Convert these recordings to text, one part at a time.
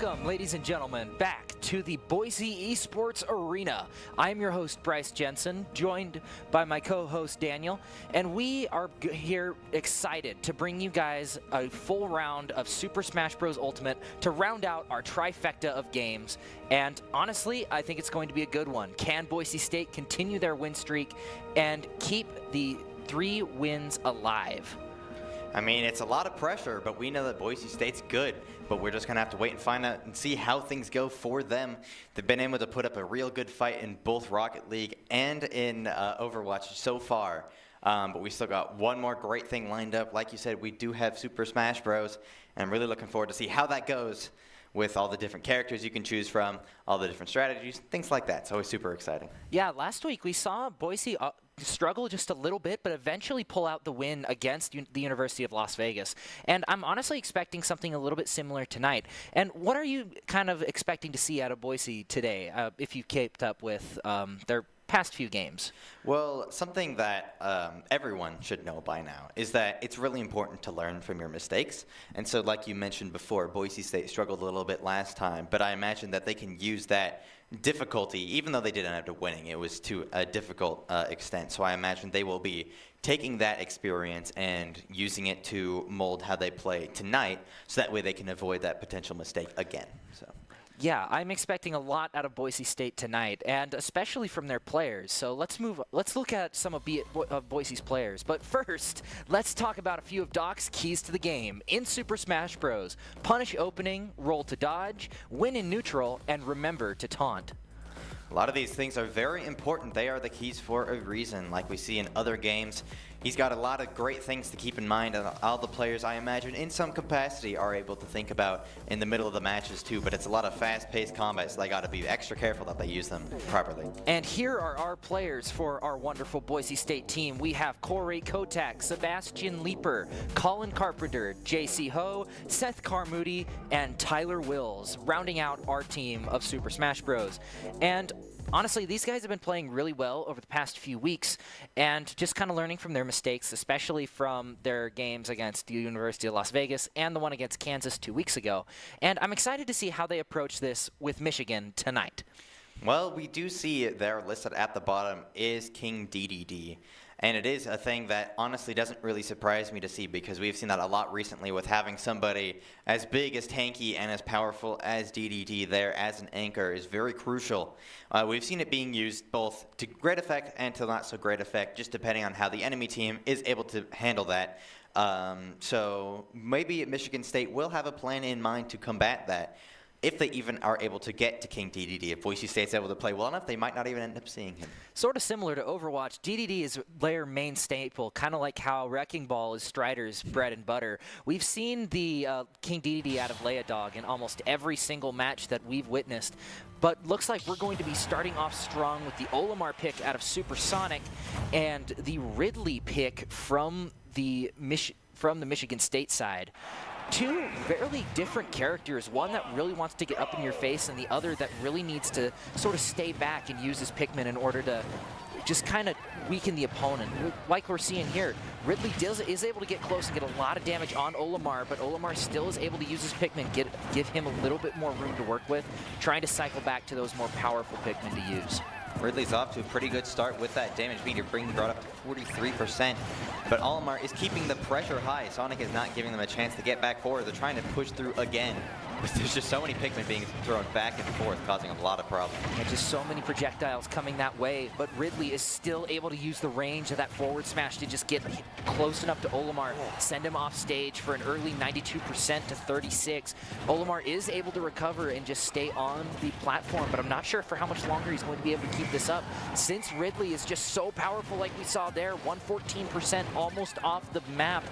Welcome, ladies and gentlemen, back to the Boise Esports Arena. I'm your host, Bryce Jensen, joined by my co-host, Daniel, and we are here excited to bring you guys a full round of Super Smash Bros. Ultimate to round out our trifecta of games. And honestly, I think it's going to be a good one. Can Boise State continue their win streak and keep the 3 wins alive? I mean, it's a lot of pressure, but we know that Boise State's good. But we're just going to have to wait and find out and see how things go for them. They've been able to put up a real good fight in both Rocket League and in Overwatch so far. But we still got one more great thing lined up. Like you said, we do have Super Smash Bros. And I'm really looking forward to see how that goes with all the different characters you can choose from, all the different strategies, things like that. It's always super exciting. Yeah, last week we saw Boise struggle just a little bit, but eventually pull out the win against the University of Las Vegas. And I'm honestly expecting something a little bit similar tonight. And what are you kind of expecting to see out of Boise today, if you've kept up with their past few games? Well, something that everyone should know by now is that it's really important to learn from your mistakes. And so like you mentioned before, Boise State struggled a little bit last time, but I imagine that they can use that difficulty, even though they didn't end up winning, it was to a difficult extent. So I imagine they will be taking that experience and using it to mold how they play tonight, so that way they can avoid that potential mistake again. So. Yeah, I'm expecting a lot out of Boise State tonight, and especially from their players. So let's look at some of Boise's players. But first, let's talk about a few of Doc's keys to the game in Super Smash Bros. Punish opening, roll to dodge, win in neutral, and remember to taunt. A lot of these things are very important. They are the keys for a reason, like we see in other games. He's got a lot of great things to keep in mind, and all the players, I imagine, in some capacity are able to think about in the middle of the matches too, but it's a lot of fast-paced combat, so they got to be extra careful that they use them properly. And here are our players for our wonderful Boise State team. We have Corey Kotak, Sebastian Leeper, Colin Carpenter, JC Ho, Seth Carmoody, and Tyler Wills, rounding out our team of Super Smash Bros. And honestly, these guys have been playing really well over the past few weeks and just kind of learning from their mistakes, especially from their games against the University of Las Vegas and the one against Kansas 2 weeks ago. And I'm excited to see how they approach this with Michigan tonight. Well, we do see there listed at the bottom is King DDD. And it is a thing that honestly doesn't really surprise me to see, because we've seen that a lot recently with having somebody as big, as tanky, and as powerful as DDD there as an anchor is very crucial. We've seen it being used both to great effect and to not so great effect, just depending on how the enemy team is able to handle that. So maybe Michigan State will have a plan in mind to combat that. If they even are able to get to King DDD, if Boise State's able to play well enough, they might not even end up seeing him. Sort of similar to Overwatch, DDD is their main staple, kind of like how Wrecking Ball is Strider's bread and butter. We've seen the King DDD out of Leia Dog in almost every single match that we've witnessed, but looks like we're going to be starting off strong with the Olimar pick out of Supersonic and the Ridley pick from the Michigan State side. Two fairly different characters, one that really wants to get up in your face and the other that really needs to sort of stay back and use his Pikmin in order to just kind of weaken the opponent. Like we're seeing here, Ridley is able to get close and get a lot of damage on Olimar, but Olimar still is able to use his Pikmin, give him a little bit more room to work with, trying to cycle back to those more powerful Pikmin to use. Ridley's off to a pretty good start with that damage meter, bringing brought up to 43%. But Olimar is keeping the pressure high. Sonic is not giving them a chance to get back forward. They're trying to push through again. But there's just so many Pikmin being thrown back and forth, causing a lot of problems. And just so many projectiles coming that way, but Ridley is still able to use the range of that forward smash to just get close enough to Olimar, send him off stage for an early 92% to 36. Olimar is able to recover and just stay on the platform, but I'm not sure for how much longer he's going to be able to keep this up, since Ridley is just so powerful like we saw there, 114% almost off the map,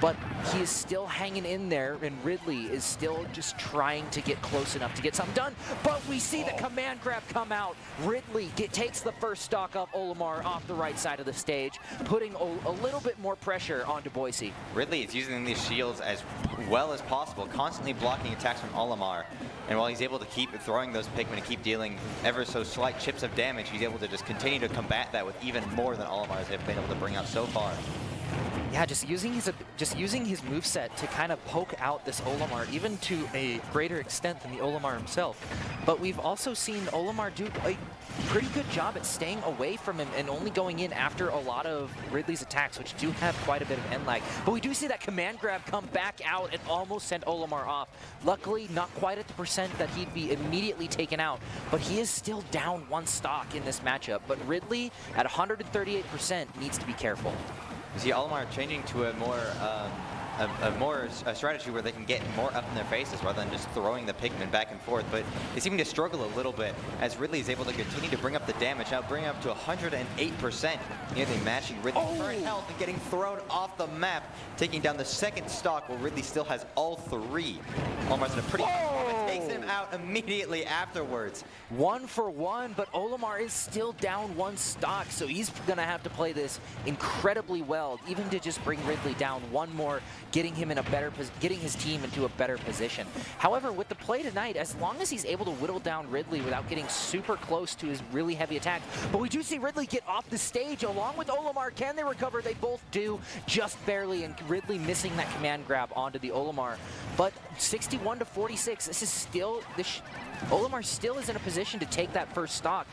but he is still hanging in there, and Ridley is still just trying to get close enough to get something done, but we see the command grab come out. Ridley takes the first stock of Olimar off the right side of the stage, putting a little bit more pressure onto Boise. Ridley is using these shields as well as possible, constantly blocking attacks from Olimar, and while he's able to keep throwing those Pikmin and keep dealing ever so slight chips of damage, he's able to just continue to combat that with even more than Olimar has been able to bring out so far. Yeah, just using his moveset to kind of poke out this Olimar, even to a greater extent than the Olimar himself. But we've also seen Olimar do a pretty good job at staying away from him and only going in after a lot of Ridley's attacks, which do have quite a bit of end lag. But we do see that command grab come back out and almost send Olimar off. Luckily, not quite at the percent that he'd be immediately taken out, but he is still down 1 stock in this matchup. But Ridley, at 138%, needs to be careful. You see Olimar changing to a strategy where they can get more up in their faces rather than just throwing the Pikmin back and forth. But they seem to struggle a little bit as Ridley is able to continue to bring up the damage. Now bring up to 108%. Nearly matching Ridley's current health and getting thrown off the map, taking down the 2nd stock while Ridley still has all 3. Olimar's in a pretty takes him out immediately afterwards. 1 for 1, but Olimar is still down 1 stock, so he's gonna have to play this incredibly well, even to just bring Ridley down 1 more, getting him in a better, getting his team into a better position. However, with the play tonight, as long as he's able to whittle down Ridley without getting super close to his really heavy attack, but we do see Ridley get off the stage along with Olimar. Can they recover? They both do, just barely, and Ridley missing that command grab onto the Olimar. But 61 to 46, this is still, Olimar still is in a position to take that 1st stock,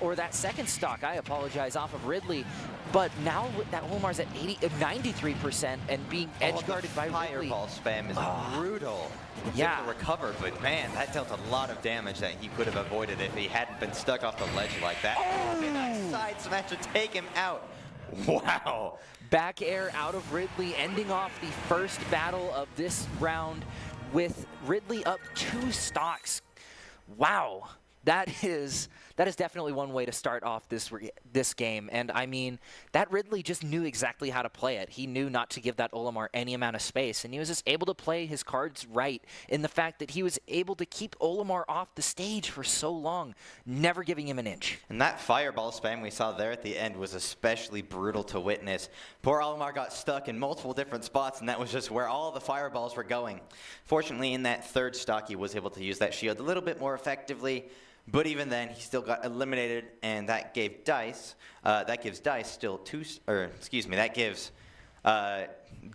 or that 2nd stock, I apologize, off of Ridley. But now that Olimar's at 93% and being edge guarded by Ridley. Fireball spam is brutal. Yeah. To recover, but man, that dealt a lot of damage that he could have avoided if he hadn't been stuck off the ledge like that. Oh! Side smash to take him out. Wow. Back air out of Ridley, ending off the 1st battle of this round with Ridley up 2 stocks. Wow. That is definitely one way to start off this game. And I mean, that Ridley just knew exactly how to play it. He knew not to give that Olimar any amount of space, and he was just able to play his cards right in the fact that he was able to keep Olimar off the stage for so long, never giving him an inch. And that fireball spam we saw there at the end was especially brutal to witness. Poor Olimar got stuck in multiple different spots, and that was just where all the fireballs were going. Fortunately, in that 3rd stock, he was able to use that shield a little bit more effectively. But even then, he still got eliminated, and that gave Dice, that gives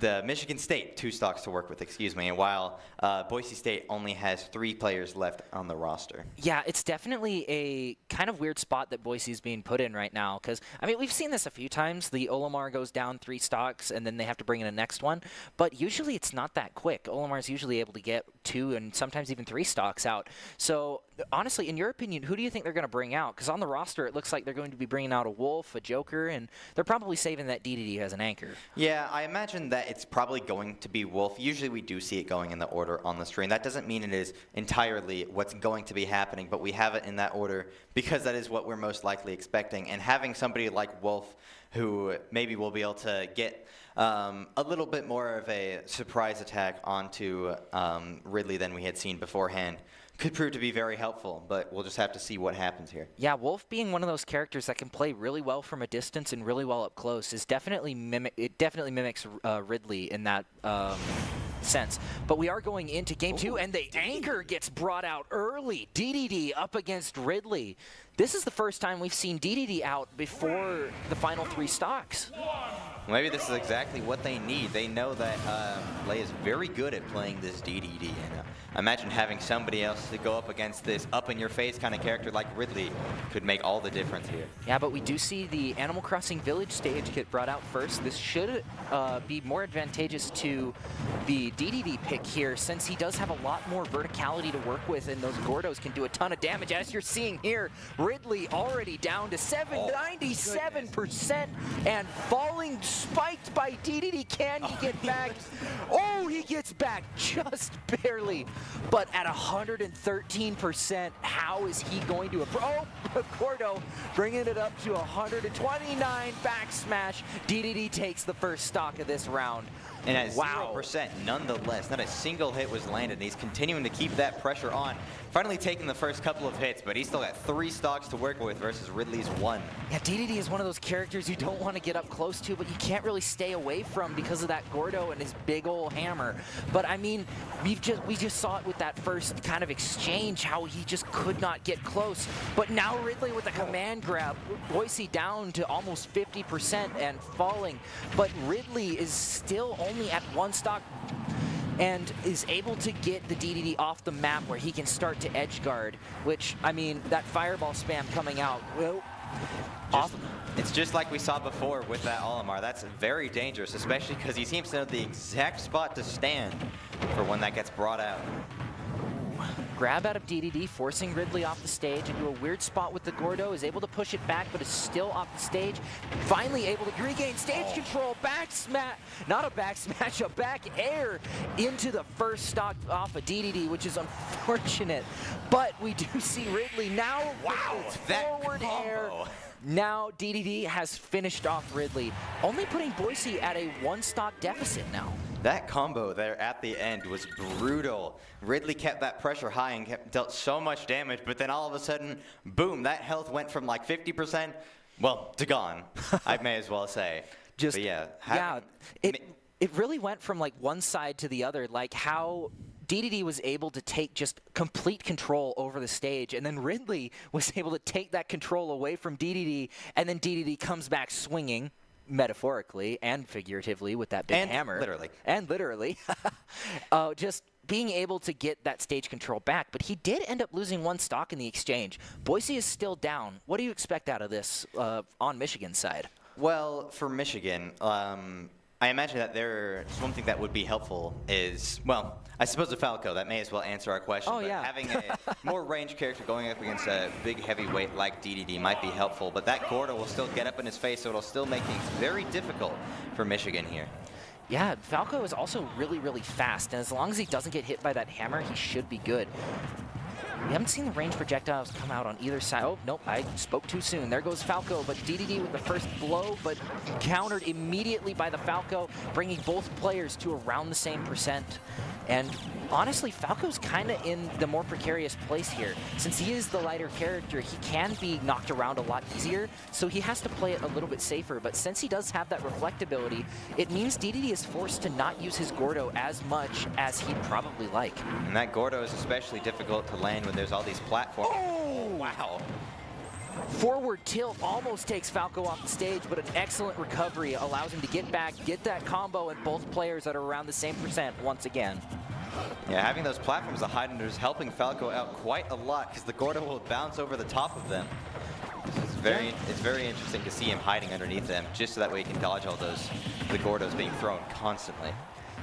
the Michigan State 2 stocks to work with, and while Boise State only has 3 players left on the roster. Yeah, it's definitely a kind of weird spot that Boise's being put in right now, because, I mean, we've seen this a few times. The Olimar goes down 3 stocks, and then they have to bring in a next one, but usually it's not that quick. Olimar's usually able to get 2 and sometimes even 3 stocks out. So, honestly, in your opinion, who do you think they're going to bring out? Because on the roster, it looks like they're going to be bringing out a Wolf, a Joker, and they're probably saving that DDD as an anchor. Yeah, I imagine that it's probably going to be Wolf. Usually we do see it going in the order on the screen. That doesn't mean it is entirely what's going to be happening, but we have it in that order because that is what we're most likely expecting. And having somebody like Wolf who maybe will be able to get a little bit more of a surprise attack onto Ridley than we had seen beforehand could prove to be very helpful, but we'll just have to see what happens here. Yeah, Wolf being one of those characters that can play really well from a distance and really well up close is definitely mimics Ridley in that sense. But we are going into game 2, and the anchor gets brought out early. DDD up against Ridley. This is the first time we've seen DDD out before the final 3 stocks. Maybe this is exactly what they need. They know that Lei is very good at playing this DDD. And imagine having somebody else to go up against this up-in-your-face kind of character like Ridley could make all the difference here. Yeah, but we do see the Animal Crossing Village stage get brought out first. This should be more advantageous to the DDD pick here, since he does have a lot more verticality to work with, and those Gordos can do a ton of damage. As you're seeing here, Ridley already down to 97% and falling, spiked by DDD. Can he get back? Oh, he gets back just barely. But at 113%, how is he going to approach? Oh, Gordo bringing it up to 129 back smash. DDD takes the 1st stock of this round. And at Wow. 0%, nonetheless, not a single hit was landed. And he's continuing to keep that pressure on. Finally taking the first couple of hits, but he's still got 3 stocks to work with versus Ridley's 1. Yeah, DDD is one of those characters you don't want to get up close to, but you can't really stay away from because of that Gordo and his big old hammer. But I mean, we just saw it with that first kind of exchange, how he just could not get close. But now Ridley with a command grab, Boise down to almost 50% and falling. But Ridley is still only at 1 stock and is able to get the DDD off the map where he can start to edge guard, which, I mean, that fireball spam coming out, well, It's just like we saw before with that Olimar. That's very dangerous, especially because he seems to know the exact spot to stand for when that gets brought out. Grab out of DDD, forcing Ridley off the stage into a weird spot with the Gordo, is able to push it back, but is still off the stage. Finally able to regain stage control, back smash, not a back smash, a back air into the first stock off of DDD, which is unfortunate. But we do see Ridley now. Wow, that forward combo. air. Now DDD has finished off Ridley, only putting Boise at a 1 stock deficit now. That combo there at the end was brutal. Ridley kept that pressure high and dealt so much damage, but then all of a sudden, boom, that health went from like 50%, well, to gone, I may as well say. Just, but yeah. It really went from like one side to the other, like how DDD was able to take just complete control over the stage, and then Ridley was able to take that control away from DDD, and then DDD comes back swinging, metaphorically and figuratively, with that big hammer. And literally. Just being able to get that stage control back, but he did end up losing 1 stock in the exchange. Boise is still down. What do you expect out of this on Michigan's side? Well, for Michigan, I imagine that one thing that would be helpful is, well, I suppose a Falco. That may as well answer our question. Oh, but yeah. Having a more ranged character going up against a big heavyweight like DDD might be helpful. But that Gordo will still get up in his face, so it'll still make things very difficult for Michigan here. Yeah, Falco is also really, really fast, and as long as he doesn't get hit by that hammer, he should be good. We haven't seen the range projectiles come out on either side. Oh, nope, I spoke too soon. There goes Falco, but DDD with the first blow, but countered immediately by the Falco, bringing both players to around the same %. And honestly, Falco's kind of in the more precarious place here. Since he is the lighter character, he can be knocked around a lot easier, so he has to play it a little bit safer. But since he does have that reflectability, it means DDD is forced to not use his Gordo as much as he'd probably like. And that Gordo is especially difficult to land when there's all these platforms. Oh, wow. Forward tilt almost takes Falco off the stage, but an excellent recovery allows him to get back, get that combo, and both players that are around the same % once again. Yeah, having those platforms to hide under is helping Falco out quite a lot because the Gordo will bounce over the top of them. It's very interesting to see him hiding underneath them just so that way he can dodge all the Gordos being thrown constantly.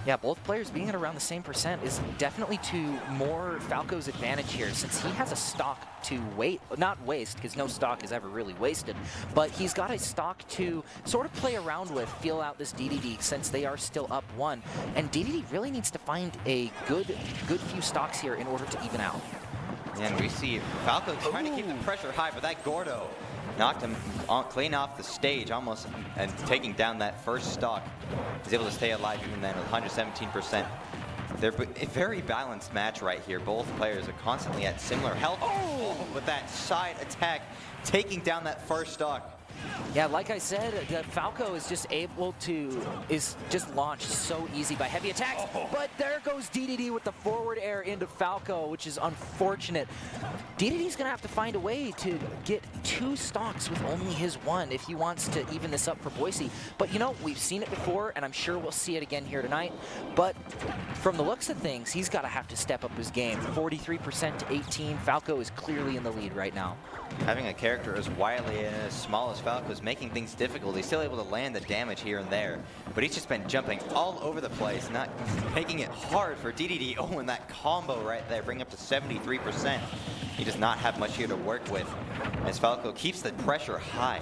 Yeah, both players being at around the same % is definitely to more Falco's advantage here, since he has a stock to not waste, because no stock is ever really wasted, but he's got a stock to sort of play around with, feel out this DDD, since they are still up 1. And DDD really needs to find a good few stocks here in order to even out. And we see Falco trying to keep the pressure high, but that Gordo knocked him clean off the stage almost, and taking down that first stock. He's able to stay alive even then with 117%. They're a very balanced match right here. Both players are constantly at similar health. Oh, with that side attack, taking down that first stock. Yeah, like I said, Falco is just launched so easy by heavy attacks. Oh. But there goes DDD with the forward air into Falco, which is unfortunate. DDD's gonna have to find a way to get 2 stocks with only his 1 if he wants to even this up for Boise. But you know, we've seen it before, and I'm sure we'll see it again here tonight. But from the looks of things, he's gotta have to step up his game. 43% to 18. Falco is clearly in the lead right now. Having a character as wily and as small as Falco is making things difficult. He's still able to land the damage here and there, but he's just been jumping all over the place, not making it hard for DDD. Oh, and that combo right there, bring up to 73%. he does not have much here to work with, as Falco keeps the pressure high.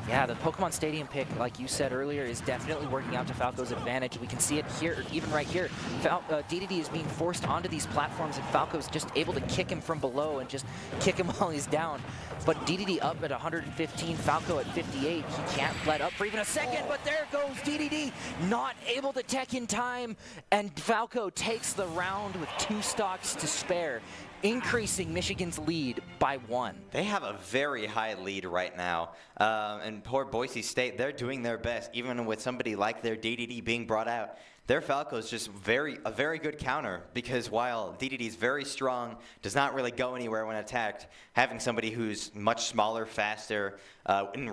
Yeah, the Pokemon Stadium pick, like you said earlier, is definitely working out to Falco's advantage. We can see it here, even right here. DDD is being forced onto these platforms, and Falco's just able to kick him from below and just kick him while he's down. But DDD up at 115, Falco at 58. He can't let up for even a second, but there goes DDD, not able to tech in time, and Falco takes the round with 2 stocks to spare, increasing Michigan's lead by 1. They have a very high lead right now, and poor Boise State, they're doing their best, even with somebody like their DDD being brought out. Their Falco is just a very good counter, because while DDD is very strong, does not really go anywhere when attacked, having somebody who's much smaller, faster,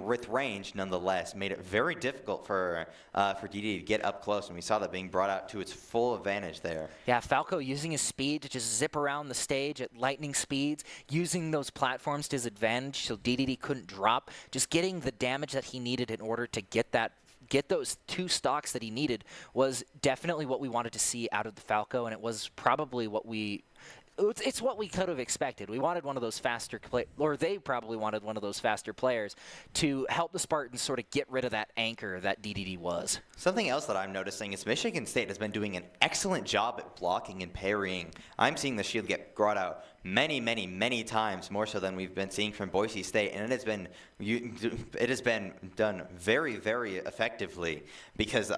with range nonetheless, made it very difficult for DDD to get up close, and we saw that being brought out to its full advantage there. Yeah, Falco using his speed to just zip around the stage at lightning speeds, using those platforms to his advantage so DDD couldn't drop, just getting the damage that he needed in order to get those 2 stocks that he needed was definitely what we wanted to see out of the Falco, and it was probably what it's what we could have expected. We wanted one of those faster or they probably wanted one of those faster players to help the Spartans sort of get rid of that anchor that DDD was. Something else that I'm noticing is Michigan State has been doing an excellent job at blocking and parrying. I'm seeing the shield get brought out many times, more so than we've been seeing from Boise State, and it has been done very effectively, because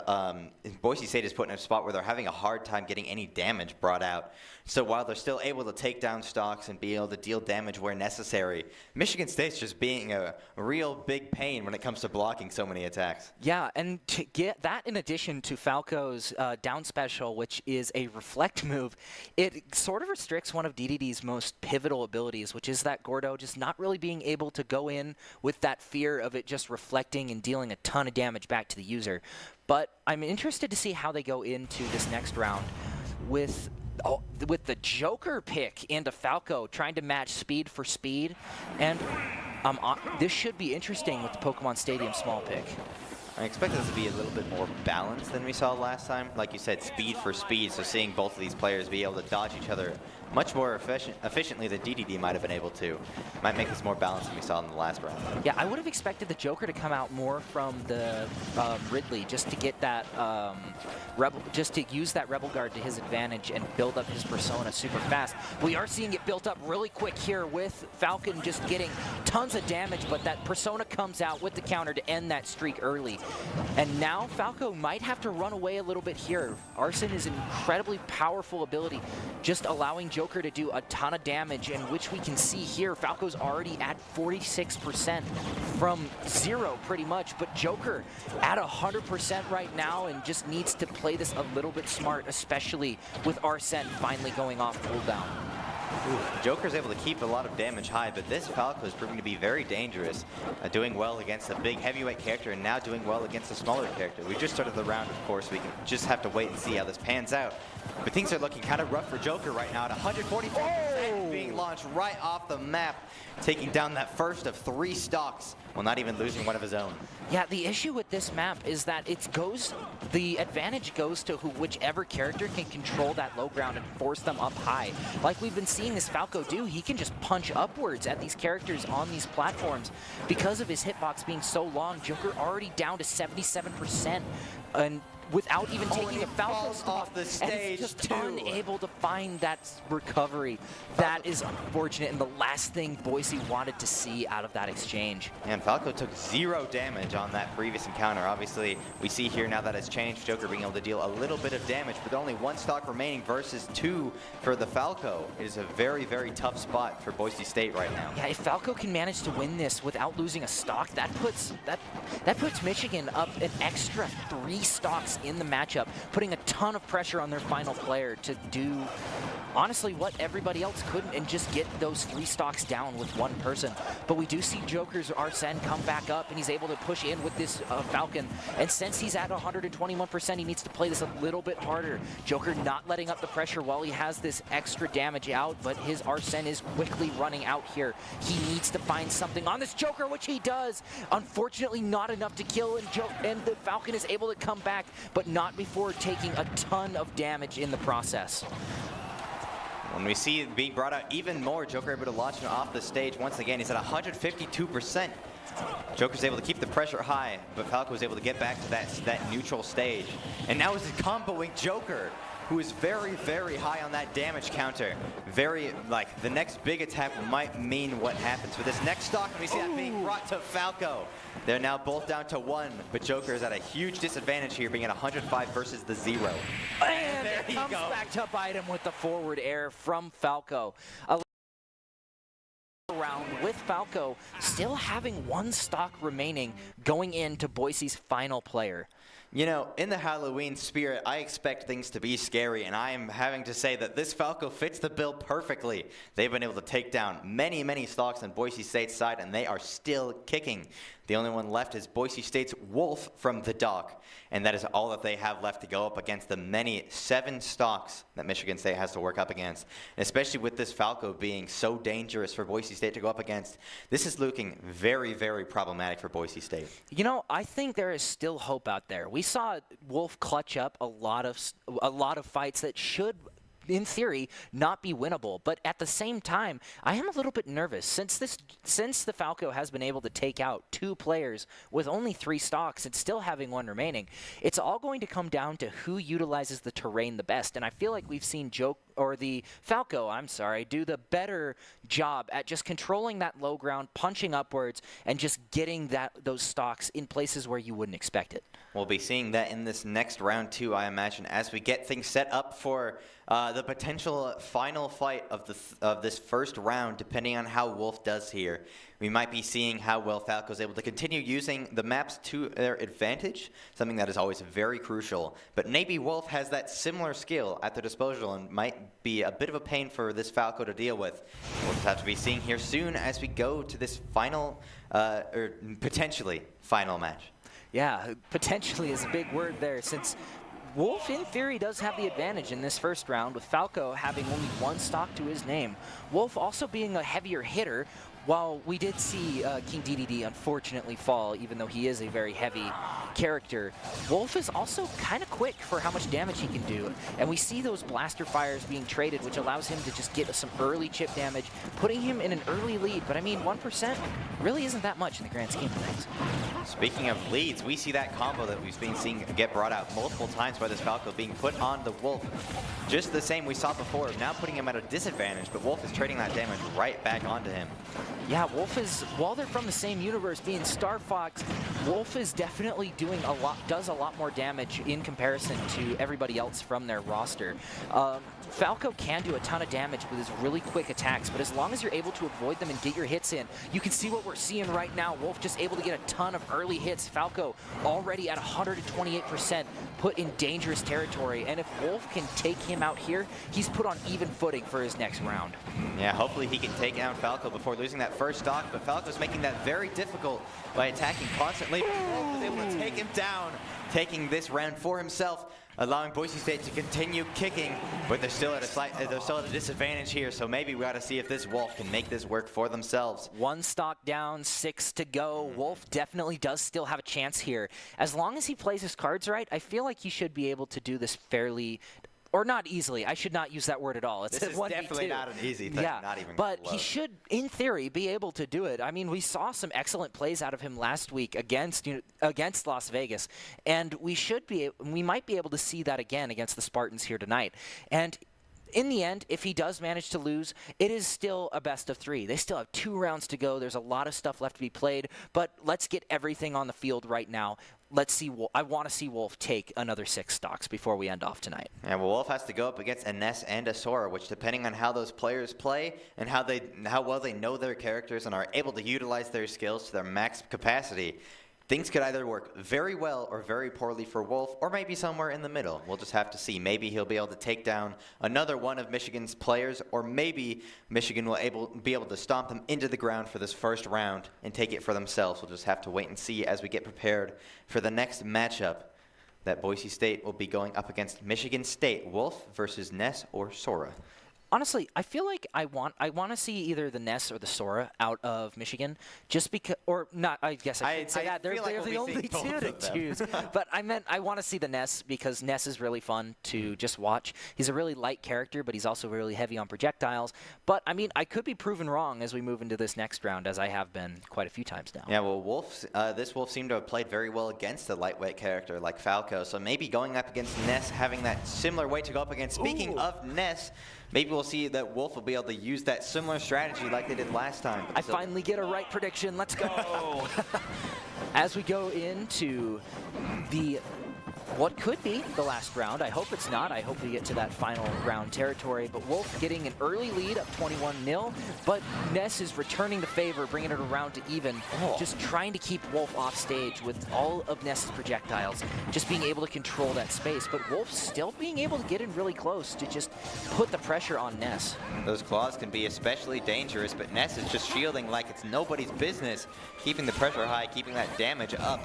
Boise State is put in a spot where they're having a hard time getting any damage brought out. So while they're still able to take down stocks and be able to deal damage where necessary, Michigan State's just being a real big pain when it comes to blocking so many attacks. Yeah, and to get that in addition to Falco's down special, which is a reflect move, it sort of restricts one of DDD's most pivotal abilities, which is that Gordo just not really being able to go in with that fear of it just reflecting and dealing a ton of damage back to the user. But I'm interested to see how they go into this next round with the Joker pick into Falco, trying to match speed for speed. And this should be interesting with the Pokemon Stadium small pick. I expect this to be a little bit more balanced than we saw last time. Like you said, speed for speed, so seeing both of these players be able to dodge each other much more efficiently than DDD might have been able to. Might make this more balanced than we saw in the last round. Yeah, I would have expected the Joker to come out more from the Ridley, just to get that just to use that Rebel Guard to his advantage and build up his persona super fast. We are seeing it built up really quick here with Falcon just getting tons of damage, but that persona comes out with the counter to end that streak early. And now Falco might have to run away a little bit here. Arson is an incredibly powerful ability, just allowing Joker to do a ton of damage, in which we can see here Falco's already at 46% from 0 pretty much, but Joker at 100% right now and just needs to play this a little bit smart, especially with Arsene finally going off cooldown. Joker's able to keep a lot of damage high, but this Falco is proving to be very dangerous, doing well against a big heavyweight character and now doing well against a smaller character. We just started the round, of course. We can just have to wait and see how this pans out. But things are looking kind of rough for Joker right now at 144%, being launched right off the map, taking down that first of 3 stocks while not even losing one of his own. Yeah, the issue with this map is that the advantage goes to whichever character can control that low ground and force them up high. Like we've been seeing this Falco do, he can just punch upwards at these characters on these platforms. Because of his hitbox being so long, Joker already down to 77%. And without even taking a Falco off the stage, and just unable to find that recovery. That is unfortunate, and the last thing Boise wanted to see out of that exchange. And Falco took 0 damage on that previous encounter. Obviously, we see here now that it's changed, Joker being able to deal a little bit of damage, but only 1 stock remaining versus 2 for the Falco. It is a very tough spot for Boise State right now. Yeah, if Falco can manage to win this without losing a stock, that puts Michigan up an extra 3 stocks in the matchup, putting a ton of pressure on their final player to do honestly what everybody else couldn't and just get those 3 stocks down with 1 person. But we do see Joker's Arsene come back up, and he's able to push in with this Falcon. And since he's at 121%, he needs to play this a little bit harder. Joker not letting up the pressure while he has this extra damage out, but his Arsene is quickly running out here. He needs to find something on this Joker, which he does. Unfortunately, not enough to kill, and the Falcon is able to come back, but not before taking a ton of damage in the process. When we see it being brought out even more, Joker able to launch him off the stage. Once again, he's at 152%. Joker's able to keep the pressure high, but Falco was able to get back to that neutral stage. And now is comboing Joker, who is very, very high on that damage counter. Very, like, the next big attack might mean what happens for this next stock. And we see that being brought to Falco. They're now both down to 1, but Joker is at a huge disadvantage here, being at 105 versus the 0. And there he comes back to bite him with the forward air from Falco. Round with Falco still having 1 stock remaining going into Boise's final player. You know, in the Halloween spirit, I expect things to be scary, and I am having to say that this Falco fits the bill perfectly. They've been able to take down many, many stocks on Boise State's side, and they are still kicking. The only one left is Boise State's Wolf from the dock, and that is all that they have left to go up against the many 7 stocks that Michigan State has to work up against. And especially with this Falco being so dangerous for Boise State to go up against, this is looking very, very problematic for Boise State. You know, I think there is still hope out there. We saw Wolf clutch up a lot of fights that should, in theory, not be winnable. But at the same time, I am a little bit nervous since the Falco has been able to take out 2 players with only 3 stocks and still having 1 remaining. It's all going to come down to who utilizes the terrain the best, and I feel like we've seen the Falco, I'm sorry, do the better job at just controlling that low ground, punching upwards, and just getting those stocks in places where you wouldn't expect it. We'll be seeing that in this next round too, I imagine, as we get things set up for the potential final fight of this first round, depending on how Wolf does here. We might be seeing how well Falco is able to continue using the maps to their advantage, something that is always very crucial. But maybe Wolf has that similar skill at their disposal and might be a bit of a pain for this Falco to deal with. We'll just have to be seeing here soon as we go to this final, or potentially final match. Yeah, potentially is a big word there, since Wolf, in theory, does have the advantage in this first round, with Falco having only 1 stock to his name. Wolf also being a heavier hitter, while we did see King DDD unfortunately fall, even though he is a very heavy character, Wolf is also kind of quick for how much damage he can do. And we see those blaster fires being traded, which allows him to just get some early chip damage, putting him in an early lead. But I mean, 1% really isn't that much in the grand scheme of things. Speaking of leads, we see that combo that we've been seeing get brought out multiple times by this Falco being put on the Wolf. Just the same we saw before, now putting him at a disadvantage, but Wolf is trading that damage right back onto him. Yeah, Wolf is, while they're from the same universe, being Star Fox, Wolf is definitely does a lot more damage in comparison to everybody else from their roster. Falco can do a ton of damage with his really quick attacks, but as long as you're able to avoid them and get your hits in, you can see what we're seeing right now. Wolf just able to get a ton of early hits. Falco already at 128%, put in dangerous territory, and if Wolf can take him out here, he's put on even footing for his next round. Yeah, hopefully he can take down Falco before losing that first stock, but Falco's making that very difficult by attacking constantly. Wolf is able to take him down, taking this round for himself, allowing Boise State to continue kicking, but they're still at a disadvantage here, so maybe we got to see if this Wolf can make this work for themselves. 1 stock down, 6 to go. Wolf definitely does still have a chance here. As long as he plays his cards right, I feel like he should be able to do this fairly, or not easily. I should not use that word at all. It's this is definitely not an easy thing, yeah, not even but close. He should, in theory, be able to do it. I mean, we saw some excellent plays out of him last week against Las Vegas, and we might be able to see that again against the Spartans here tonight. And in the end, if he does manage to lose, it is still a best of 3. They still have 2 rounds to go. There's a lot of stuff left to be played, but let's get everything on the field right now. Let's see. I want to see Wolf take another 6 stocks before we end off tonight. Yeah, well, Wolf has to go up against a Ness and a Sora, which, depending on how those players play and how well they know their characters and are able to utilize their skills to their max capacity, things could either work very well or very poorly for Wolf, or maybe somewhere in the middle. We'll just have to see. Maybe he'll be able to take down another one of Michigan's players, or maybe Michigan will be able to stomp them into the ground for this first round and take it for themselves. We'll just have to wait and see as we get prepared for the next matchup that Boise State will be going up against Michigan State. Wolf versus Ness or Sora. Honestly, I feel like I want to see either the Ness or the Sora out of Michigan, just because, or not. I guess I could say that they're the only two to choose. But I want to see the Ness because Ness is really fun to just watch. He's a really light character, but he's also really heavy on projectiles. But I mean, I could be proven wrong as we move into this next round, as I have been quite a few times now. Yeah, well, this Wolf seemed to have played very well against a lightweight character like Falco. So maybe going up against Ness, having that similar weight to go up against. Speaking of Ness, maybe we'll see that Wolf will be able to use that similar strategy like they did last time. I finally get a right prediction. Let's go. As we go into what could be the last round. I hope it's not. I hope we get to that final round territory. But Wolf getting an early lead of 21-0. But Ness is returning the favor, bringing it around to even. Just trying to keep Wolf off stage with all of Ness's projectiles. Just being able to control that space. But Wolf still being able to get in really close to just put the pressure on Ness. Those claws can be especially dangerous, but Ness is just shielding like it's nobody's business. Keeping the pressure high, keeping that damage up.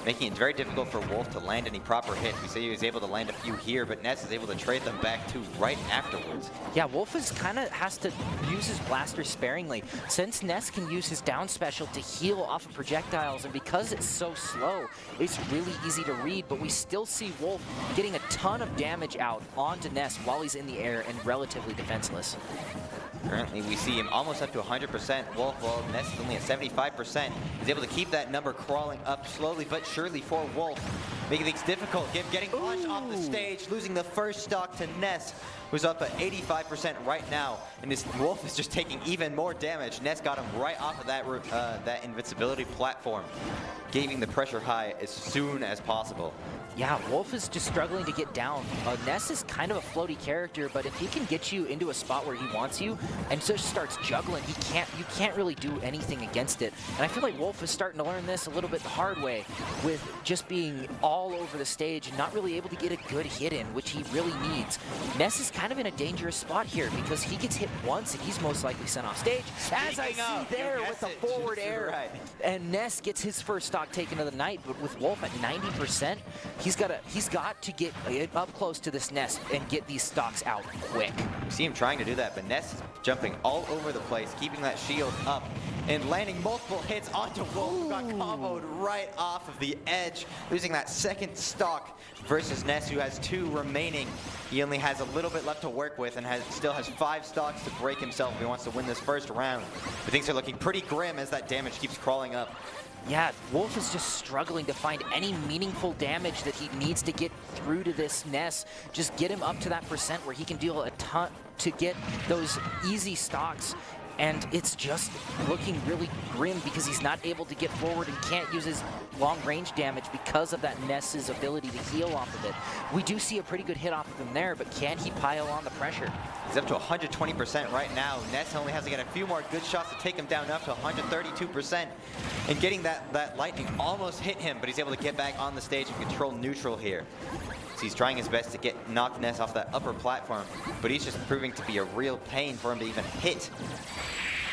Making it very difficult for Wolf to land any proper hits. We say he was able to land a few here, but Ness is able to trade them back too right afterwards. Yeah, Wolf is has to use his blaster sparingly. Since Ness can use his down special to heal off of projectiles, and because it's so slow, it's really easy to read, but we still see Wolf getting a ton of damage out onto Ness while he's in the air and relatively defenseless. Currently, we see him almost up to 100%. Wolf, while Ness is only at 75%, is able to keep that number crawling up slowly but surely for Wolf, making things difficult. Getting punched off the stage, losing the first stock to Ness, who's up at 85% right now. And this Wolf is just taking even more damage. Ness got him right off of that invincibility platform, giving the pressure high as soon as possible. Yeah, Wolf is just struggling to get down. Ness is kind of a floaty character, but if he can get you into a spot where he wants you and just starts juggling, you can't really do anything against it. And I feel like Wolf is starting to learn this a little bit the hard way with just being all over the stage and not really able to get a good hit in, which he really needs. Ness is kind of in a dangerous spot here because he gets hit once and he's most likely sent off stage. As I see there with the forward air. Right. And Ness gets his first stock taken of the night, but with Wolf at 90%, he's got to get up close to this Ness and get these stocks out quick. You see him trying to do that, but Ness is jumping all over the place, keeping that shield up and landing multiple hits onto Wolf, who got comboed right off of the edge, losing that second stock versus Ness, who has 2 remaining. He only has a little bit left to work with and still has 5 stocks to break himself if he wants to win this first round. But things are looking pretty grim as that damage keeps crawling up. Yeah, Wolf is just struggling to find any meaningful damage that he needs to get through to this Ness. Just get him up to that percent where he can deal a ton to get those easy stocks. And it's just looking really grim because he's not able to get forward and can't use his long-range damage because of that Ness's ability to heal off of it. We do see a pretty good hit off of him there, but can he pile on the pressure? He's up to 120% right now. Ness only has to get a few more good shots to take him down up to 132%. And getting that lightning almost hit him, but he's able to get back on the stage and control neutral here. So he's trying his best to knock Ness off that upper platform, but he's just proving to be a real pain for him to even hit.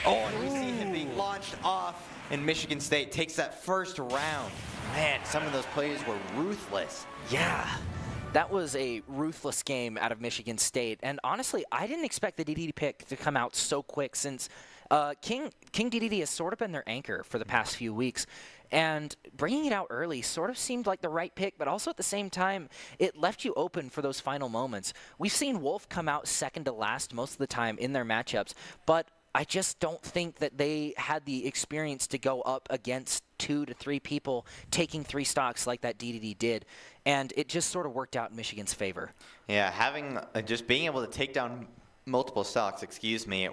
Oh, and we see him being launched off, and Michigan State takes that first round. Man, some of those players were ruthless. Yeah. That was a ruthless game out of Michigan State. And honestly, I didn't expect the DDD pick to come out so quick since King DDD has sort of been their anchor for the past few weeks. And bringing it out early sort of seemed like the right pick, but also at the same time, it left you open for those final moments. We've seen Wolf come out second to last most of the time in their matchups, but I just don't think that they had the experience to go up against 2 to 3 people taking 3 stocks like that DDD did. And it just sort of worked out in Michigan's favor. Yeah, having just being able to take down multiple stocks,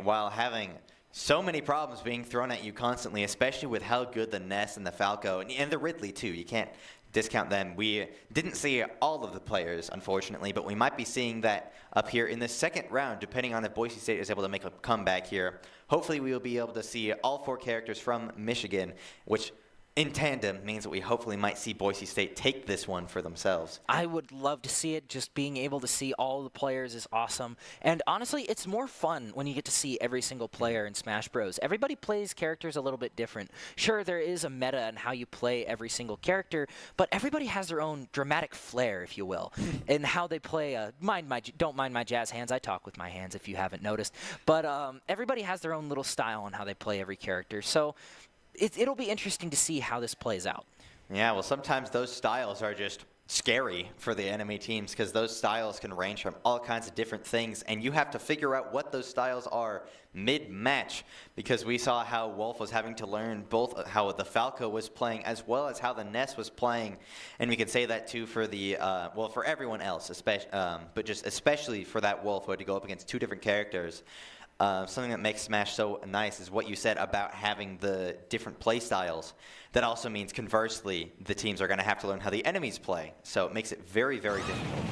while having so many problems being thrown at you constantly, especially with how good the Ness and the Falco and the Ridley too. You can't discount them. We didn't see all of the players, unfortunately, but we might be seeing that up here in the second round, depending on if Boise State is able to make a comeback here. Hopefully we will be able to see all 4 characters from Michigan, which in tandem means that we hopefully might see Boise State take this one for themselves. I would love to see it. Just being able to see all the players is awesome. And honestly, it's more fun when you get to see every single player in Smash Bros. Everybody plays characters a little bit different. Sure, there is a meta in how you play every single character, but everybody has their own dramatic flair, if you will, in how they play. Don't mind my jazz hands. I talk with my hands if you haven't noticed. But everybody has their own little style on how they play every character. So it'll be interesting to see how this plays out. Yeah, well, sometimes those styles are just scary for the enemy teams because those styles can range from all kinds of different things, and you have to figure out what those styles are mid-match, because we saw how Wolf was having to learn both how the Falco was playing as well as how the Ness was playing, and we could say that too for the well, for everyone else, but just especially for that Wolf who had to go up against two different characters. Something that makes Smash so nice is what you said about having the different play styles. That also means, conversely, the teams are going to have to learn how the enemies play. So it makes it very, very difficult.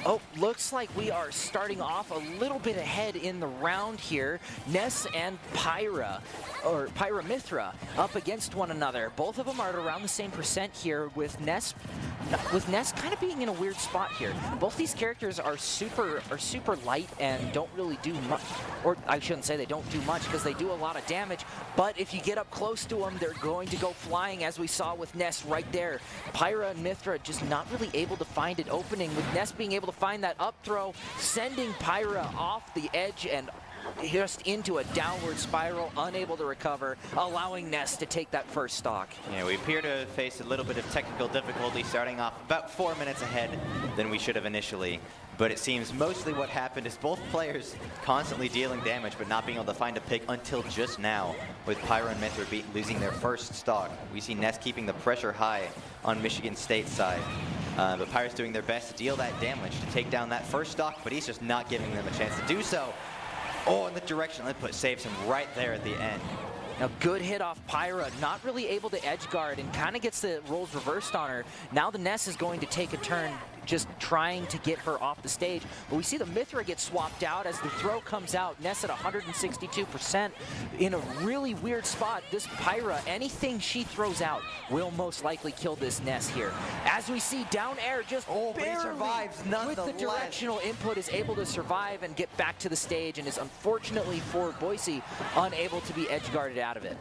Oh, looks like we are starting off a little bit ahead in the round here. Ness and Pyra Mithra up against one another. Both of them are at around the same percent here, with Ness kind of being in a weird spot here. Both these characters are super light and don't really do much, or I shouldn't say they don't do much because they do a lot of damage, but if you get up close to them, they're going to go flying, as we saw with Ness right there. Pyra and Mithra just not really able to find an opening, with Ness being able to find that up throw, sending Pyra off the edge and just into a downward spiral, unable to recover, allowing Ness to take that first stock. Yeah, we appear to face a little bit of technical difficulty, starting off about 4 minutes ahead than we should have initially. But it seems mostly what happened is both players constantly dealing damage but not being able to find a pick until just now, with Pyra and Mithra losing their first stock. We see Ness keeping the pressure high on Michigan State's side. But Pyra's doing their best to deal that damage, to take down that first stock, but he's just not giving them a chance to do so. Oh, and the directional input saves him right there at the end. Now, good hit off Pyra, not really able to edge guard, and kind of gets the roles reversed on her. Now the Ness is going to take a turn just trying to get her off the stage. But we see the Mithra get swapped out as the throw comes out. Ness at 162% in a really weird spot. This Pyra, anything she throws out will most likely kill this Ness here. As we see down air, just but he survives nonetheless. With the directional input is able to survive and get back to the stage, and is unfortunately for Boise unable to be edge guarded out of it.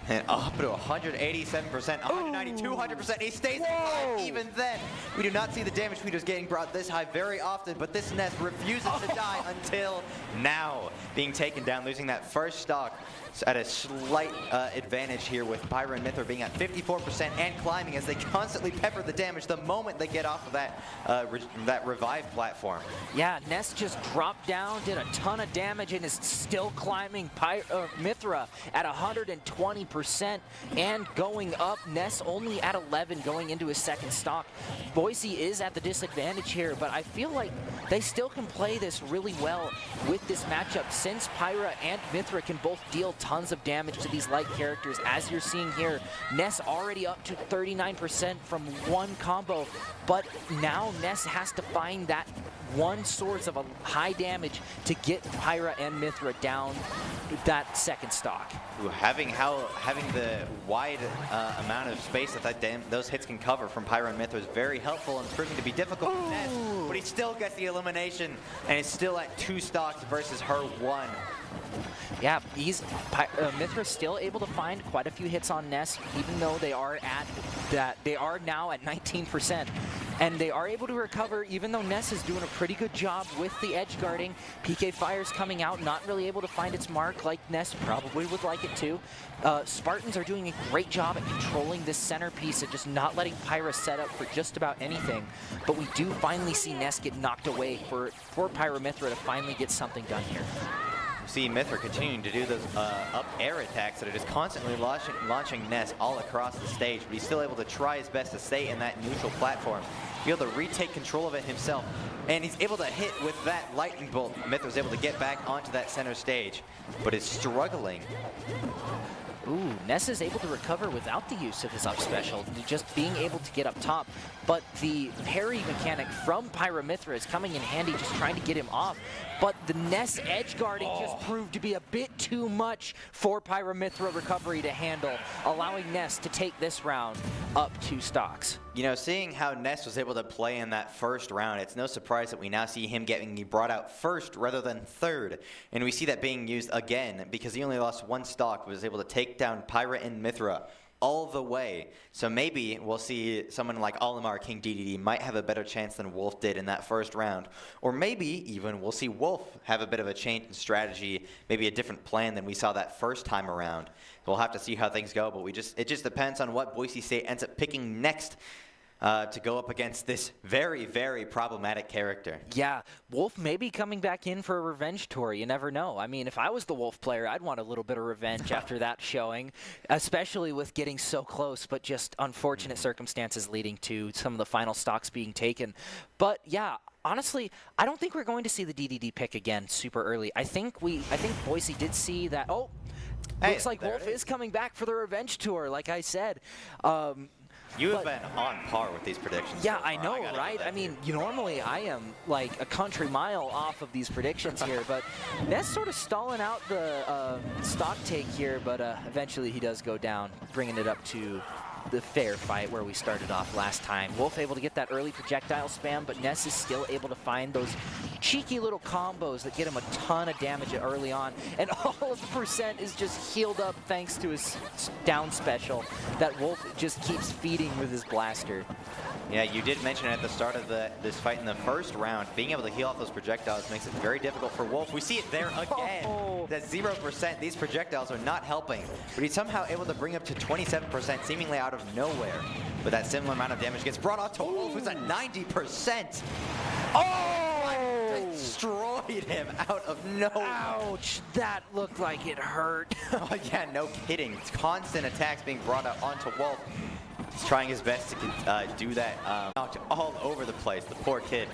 And up to 187%, 190, 200%. He stays alive even then. We do not see the damage meters getting brought this high very often, but this Ness refuses to die until now. Being taken down, losing that first stock at a slight advantage here, with Pyra and Mithra being at 54% and climbing as they constantly pepper the damage the moment they get off of that revive platform. Yeah, Ness just dropped down, did a ton of damage, and is still climbing. Mithra at 120% and going up. Ness only at 11 going into his second stock. Boise is at the disadvantage here, but I feel like they still can play this really well with this matchup, since Pyra and Mithra can both deal tons of damage to these light characters. As you're seeing here, Ness already up to 39% from one combo, but now Ness has to find that one source of a high damage to get Pyra and Mithra down that second stock. Ooh, having the wide amount of space that those hits can cover from Pyra and Mithra is very helpful and proving to be difficult for Ness, but he still gets the elimination and is still at 2 stocks versus her 1. Yeah, Mithra's still able to find quite a few hits on Ness, even though they are now at 19%. And they are able to recover, even though Ness is doing a pretty good job with the edge guarding. PK Fire's coming out, not really able to find its mark like Ness probably would like it to. Spartans are doing a great job at controlling this centerpiece and just not letting Pyra set up for just about anything. But we do finally see Ness get knocked away for Pyra Mithra to finally get something done here. See Mithra continuing to do those up air attacks that are just constantly launching Ness all across the stage, but he's still able to try his best to stay in that neutral platform, be able to retake control of it himself, and he's able to hit with that lightning bolt. Mithra's able to get back onto that center stage, but is struggling. Ooh, Ness is able to recover without the use of his up special, just being able to get up top. But the parry mechanic from Pyramithra is coming in handy, just trying to get him off. But the Ness edge guarding just proved to be a bit too much for Pyramithra recovery to handle, allowing Ness to take this round up 2 stocks. You know, seeing how Ness was able to play in that first round, it's no surprise that we now see him getting brought out first rather than third. And we see that being used again because he only lost 1 stock, was able to take down Pyra and Mithra all the way. So maybe we'll see someone like Olimar King DDD might have a better chance than Wolf did in that first round. Or maybe even we'll see Wolf have a bit of a change in strategy, maybe a different plan than we saw that first time around. We'll have to see how things go, but it just depends on what Boise State ends up picking next to go up against this very, very problematic character. Yeah, Wolf may be coming back in for a revenge tour. You never know. I mean, if I was the Wolf player, I'd want a little bit of revenge after that showing, especially with getting so close, but just unfortunate circumstances leading to some of the final stocks being taken. But yeah, honestly, I don't think we're going to see the DDD pick again super early. I think Boise did see that. Oh, hey, looks like Wolf is coming back for the revenge tour, like I said. You have been on par with these predictions. Yeah, so I know, right? I mean, normally I am like a country mile off of these predictions here, but Ness sort of stalling out the stock take here, but eventually he does go down, bringing it up to the fair fight where we started off last time. Wolf able to get that early projectile spam, but Ness is still able to find those cheeky little combos that get him a ton of damage early on. And all of the percent is just healed up thanks to his down special that Wolf just keeps feeding with his blaster. Yeah, you did mention at the start of this fight in the first round, being able to heal off those projectiles makes it very difficult for Wolf. We see it there again. That 0%, these projectiles are not helping. But he's somehow able to bring up to 27%, seemingly out of nowhere. But that similar amount of damage gets brought onto Wolf, who's at 90%. Oh! Destroyed him out of nowhere. Ouch, that looked like it hurt. Oh yeah, no kidding. It's constant attacks being brought out onto Wolf. He's trying his best to do that all over the place, the poor kid.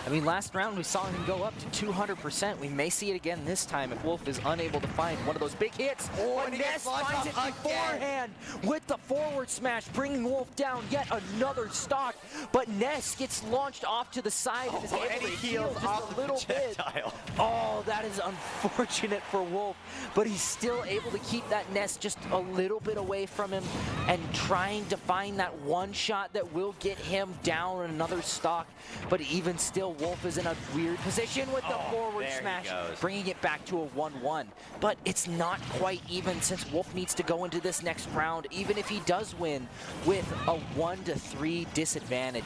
I mean, last round we saw him go up to 200%. We may see it again this time if Wolf is unable to find one of those big hits. Oh, and Ness finds it beforehand with the forward smash, bringing Wolf down yet another stock. But Ness gets launched off to the side and is able to heal just a little bit. Oh, that is unfortunate for Wolf. But he's still able to keep that Ness just a little bit away from him and trying to find that one shot that will get him down another stock. But even still, Wolf is in a weird position with the forward smash, bringing it back to a 1-1. But it's not quite even since Wolf needs to go into this next round, even if he does win, with a 1-3 disadvantage.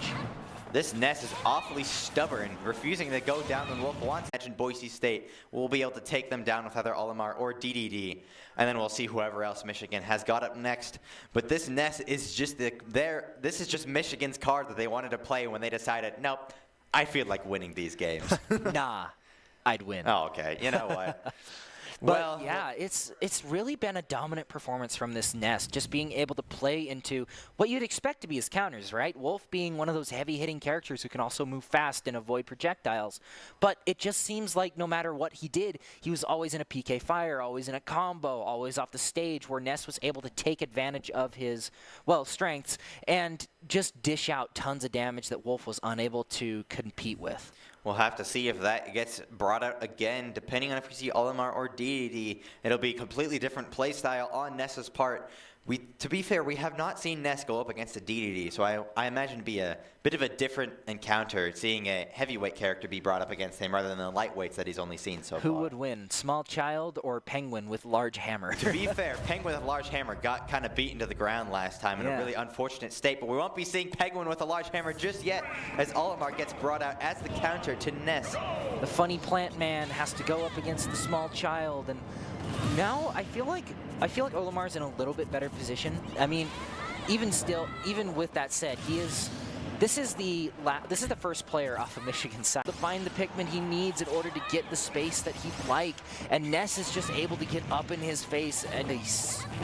This Ness is awfully stubborn, refusing to go down when Wolf wants. Imagine Boise State will be able to take them down with either Olimar or DDD, and then we'll see whoever else Michigan has got up next. But this Ness is just this is just Michigan's card that they wanted to play when they decided, nope, I feel like winning these games. Nah, I'd win. Oh, okay. You know what? But yeah, it's really been a dominant performance from this Ness, just being able to play into what you'd expect to be his counters, right? Wolf being one of those heavy-hitting characters who can also move fast and avoid projectiles. But it just seems like no matter what he did, he was always in a PK fire, always in a combo, always off the stage, where Ness was able to take advantage of his, well, strengths and just dish out tons of damage that Wolf was unable to compete with. We'll have to see if that gets brought out again. Depending on if we see Olimar or DDD, it'll be a completely different play style on Ness's part. To be fair, we have not seen Ness go up against a DDD, so I imagine it'd be a bit of a different encounter, seeing a heavyweight character be brought up against him rather than the lightweights that he's only seen so far. Who would win, Small Child or Penguin with large hammer? To be fair, Penguin with a large hammer got kind of beaten to the ground last time in a really unfortunate state, but we won't be seeing Penguin with a large hammer just yet as Olimar gets brought out as the counter to Ness. The funny plant man has to go up against the Small Child, and now I feel like Olimar's in a little bit better position. I mean, even with that said, he is This is the first player off of Michigan's side to find the Pikmin he needs in order to get the space that he'd like, and Ness is just able to get up in his face and a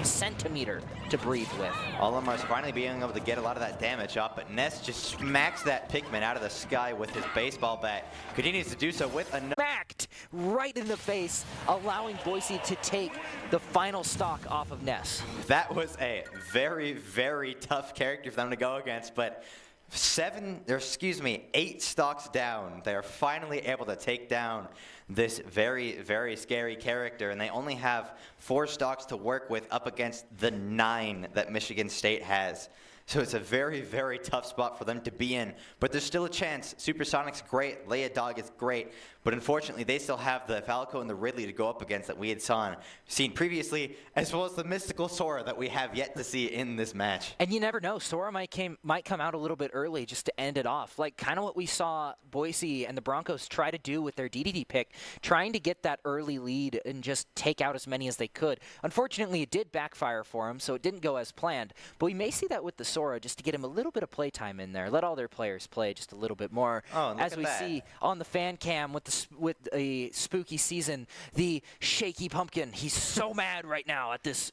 centimeter to breathe with. Olimar's finally being able to get a lot of that damage off, but Ness just smacks that Pikmin out of the sky with his baseball bat. Continues to do so with a smacked right in the face, allowing Boise to take the final stock off of Ness. That was a very, very tough character for them to go against, but 8 stocks down, they're finally able to take down this very, very scary character, and they only have 4 stocks to work with up against the 9 that Michigan State has. So it's a very, very tough spot for them to be in. But there's still a chance. Supersonic's great. Leia Dog is great. But unfortunately, they still have the Falco and the Ridley to go up against that we had seen previously, as well as the mystical Sora that we have yet to see in this match. And you never know. Sora might come out a little bit early just to end it off. Like kind of what we saw Boise and the Broncos try to do with their DDD pick, trying to get that early lead and just take out as many as they could. Unfortunately, it did backfire for him, so it didn't go as planned. But we may see that with the Sora just to get him a little bit of playtime in there. Let all their players play just a little bit more. Oh, as we see on the fan cam with a spooky season, the shaky pumpkin. He's so mad right now at this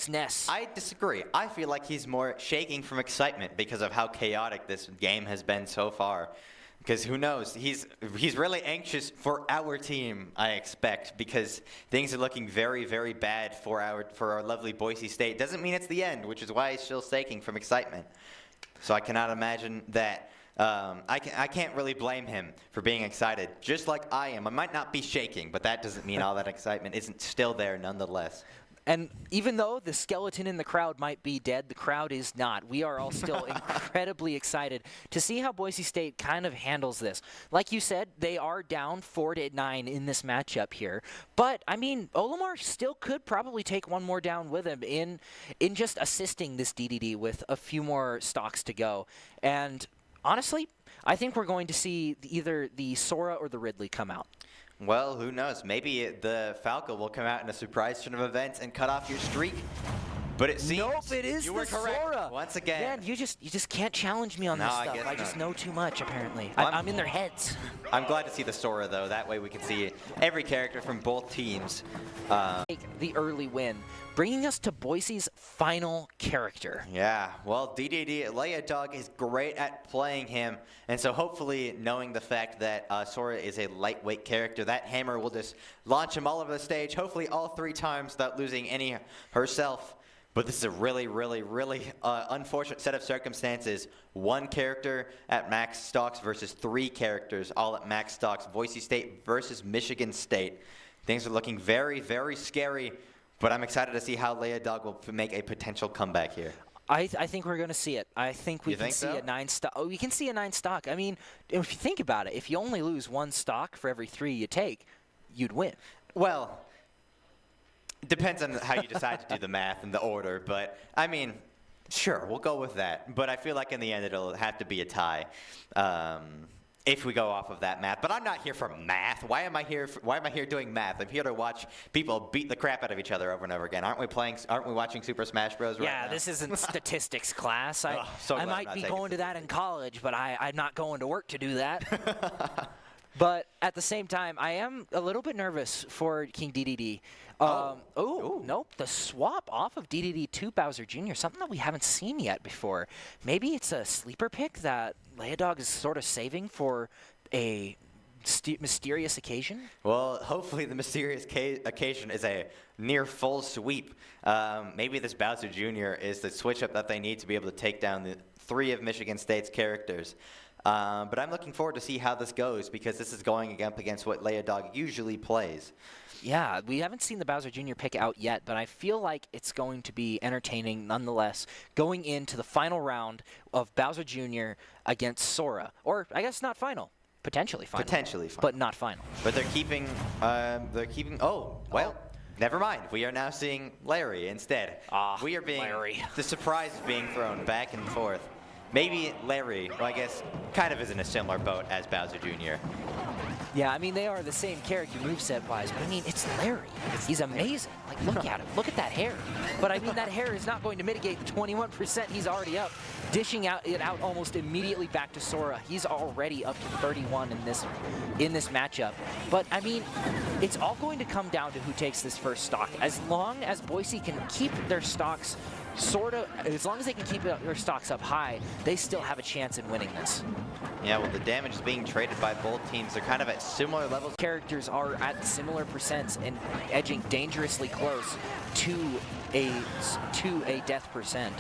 Ness. I disagree. I feel like he's more shaking from excitement because of how chaotic this game has been so far. Because who knows? He's really anxious for our team, I expect, because things are looking very, very bad for our lovely Boise State. Doesn't mean it's the end, which is why he's still shaking from excitement. So I cannot imagine that. I can't really blame him for being excited, just like I am. I might not be shaking, but that doesn't mean all that excitement isn't still there nonetheless. And even though the skeleton in the crowd might be dead, the crowd is not. We are all still incredibly excited to see how Boise State kind of handles this. Like you said, they are down 4-9 in this matchup here. But, I mean, Olimar still could probably take one more down with him in just assisting this DDD with a few more stocks to go. And honestly, I think we're going to see either the Sora or the Ridley come out. Well, who knows? Maybe the Falco will come out in a surprise turn of events and cut off your streak. But it seems nope, it is you were correct Sora. once again. Man, you just can't challenge me on this stuff. I just know too much, apparently. I'm in their heads. I'm glad to see the Sora, though. That way we can see every character from both teams. The early win, bringing us to Boise's final character. Yeah, well, DDD, Leia Dog is great at playing him, and so hopefully knowing the fact that Sora is a lightweight character, that hammer will just launch him all over the stage, hopefully all 3 times without losing any herself. But this is a really, really, really unfortunate set of circumstances. 1 character at max stocks versus 3 characters all at max stocks. Boise State versus Michigan State. Things are looking very, very scary, but I'm excited to see how Leia Dog will make a potential comeback here. I think we're going to see it. I think we can see a 9 stock. Oh, we can see a 9 stock. I mean, if you think about it, if you only lose 1 stock for every 3 you take, you'd win. Well, depends on how you decide to do the math and the order, but I mean, sure, we'll go with that. But I feel like in the end it'll have to be a tie if we go off of that math. But I'm not here for math. Why am I here doing math? I'm here to watch people beat the crap out of each other over and over again. Aren't we watching Super Smash Bros. Right now? Yeah, this isn't statistics class. I glad might be going to that in college, but I'm not going to work to do that. But at the same time, I am a little bit nervous for King DDD. Nope. The swap off of DDD to Bowser Jr., something that we haven't seen yet before. Maybe it's a sleeper pick that Leia Dog is sort of saving for a mysterious occasion? Well, hopefully the mysterious occasion is a near full sweep. Maybe this Bowser Jr. is the switch-up that they need to be able to take down the 3 of Michigan State's characters. But I'm looking forward to see how this goes because this is going up against what Leia Dog usually plays. Yeah, we haven't seen the Bowser Jr. pick out yet, but I feel like it's going to be entertaining nonetheless going into the final round of Bowser Jr. against Sora. Or, I guess not final. Potentially final. Potentially final. But not final. But they're keeping, never mind. We are now seeing Larry instead. We are being, Larry. The surprise is being thrown back and forth. Maybe Larry, well, I guess, kind of is in a similar boat as Bowser Jr. Yeah, I mean, they are the same character moveset-wise, but I mean, it's Larry. He's amazing. Like, look at him. Look at that hair. But I mean, that hair is not going to mitigate the 21% he's already up, dishing it out almost immediately back to Sora. He's already up to 31 in this matchup. But I mean, it's all going to come down to who takes this first stock. As long as Boise can keep their stocks as long as they can keep their stocks up high, they still have a chance in winning this. Yeah, well, the damage is being traded by both teams. They're kind of at similar levels. Characters are at similar percents and edging dangerously close to a death percent.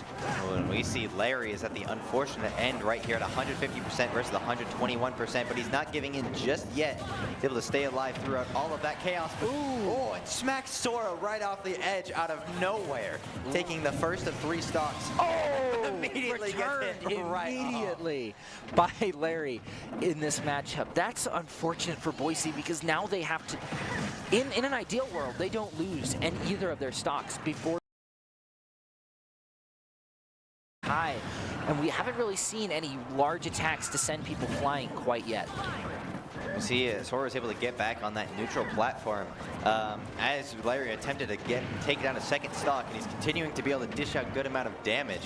Well, and we see Larry is at the unfortunate end right here at 150% versus 121%, but he's not giving in just yet. He's able to stay alive throughout all of that chaos. But, oh, and smacks Sora right off the edge out of nowhere, taking the first of 3 stocks. Oh, immediately returned gets hit right immediately by Larry in this matchup. That's unfortunate for Boise because now they have to, in an ideal world, they don't lose either of their stocks before high, and we haven't really seen any large attacks to send people flying quite yet. We see Sora was able to get back on that neutral platform as Larry attempted to take down a second stock, and he's continuing to be able to dish out a good amount of damage.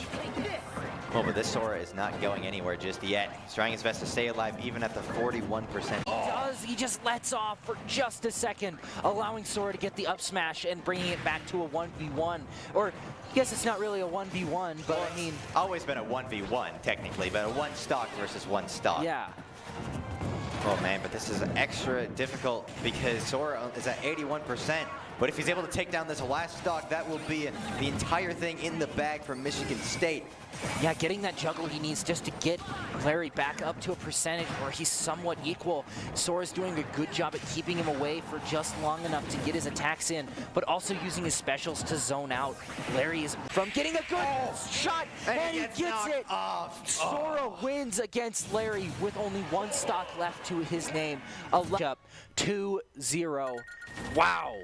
Well, but this Sora is not going anywhere just yet. He's trying his best to stay alive even at the 41%. He just lets off for just a second, allowing Sora to get the up smash and bringing it back to a 1v1. Or, I guess it's not really a 1v1, but well, I mean... always been a 1v1, technically, but a 1 stock versus 1 stock. Yeah. Oh, man, but this is extra difficult because Sora is at 81%. But if he's able to take down this last stock, that will be the entire thing in the bag for Michigan State. Yeah, getting that juggle he needs just to get Larry back up to a percentage where he's somewhat equal. Sora's doing a good job at keeping him away for just long enough to get his attacks in, but also using his specials to zone out. Larry is from getting a good shot, and he gets it. Sora wins against Larry with only 1 stock left to his name. A up 2-0. Wow.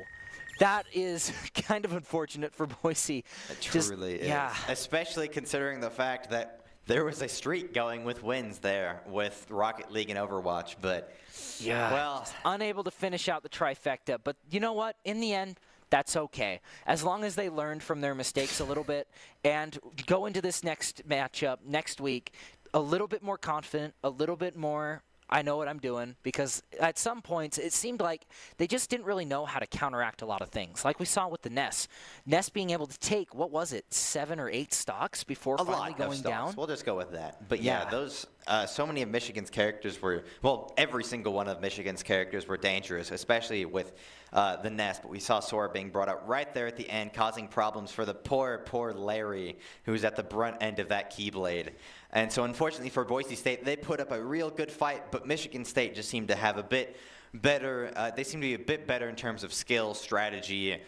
That is kind of unfortunate for Boise. It truly is. Yeah. Especially considering the fact that there was a streak going with wins there with Rocket League and Overwatch, but yeah, well, unable to finish out the trifecta. But you know what? In the end, that's okay. As long as they learned from their mistakes a little bit and go into this next matchup next week a little bit more confident, a little bit more I know what I'm doing, because at some points it seemed like they just didn't really know how to counteract a lot of things, like we saw with the Ness. Ness being able to take, what was it, 7 or 8 stocks before finally going down? We'll just go with that. But yeah, those so many of Michigan's characters were, well, every single one of Michigan's characters were dangerous, especially with the Ness. But we saw Sora being brought out right there at the end, causing problems for the poor Larry, who's at the brunt end of that Keyblade. And so unfortunately for Boise State, they put up a real good fight, but Michigan State just seemed to have a bit better, they seem to be a bit better in terms of skill, strategy,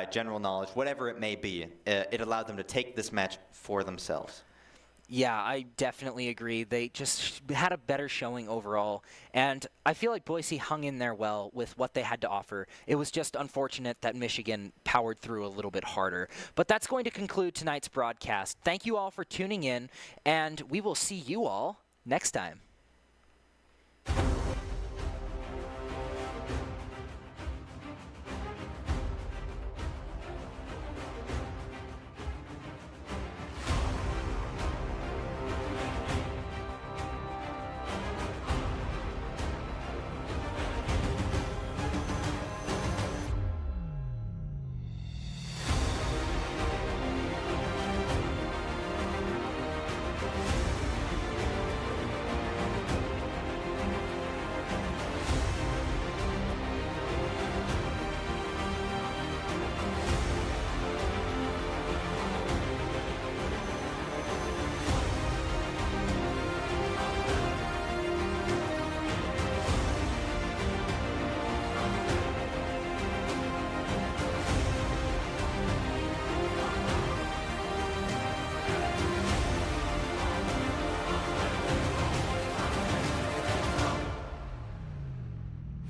general knowledge, whatever it may be. It allowed them to take this match for themselves. Yeah, I definitely agree. They just had a better showing overall, and I feel like Boise hung in there well with what they had to offer. It was just unfortunate that Michigan powered through a little bit harder. But that's going to conclude tonight's broadcast. Thank you all for tuning in, and we will see you all next time.